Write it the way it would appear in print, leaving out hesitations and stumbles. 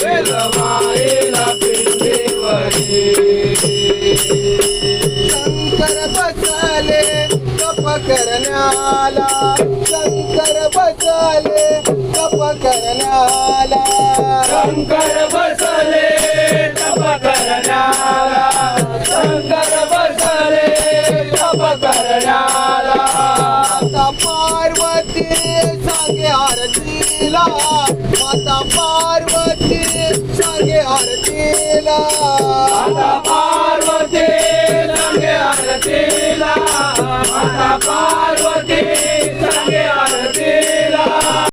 वेलमाईला पिंडीवरी शंकर बसले तप करण्याला शंकर बसले तप करण्याला शंकर बसले तप करण्याला शंकर बसले तप करण्याला माता पार्वती सांगे आरतीला माता पार्वती सांगे आरतीला माता पार्वती संगे आरतीला माता पार्वती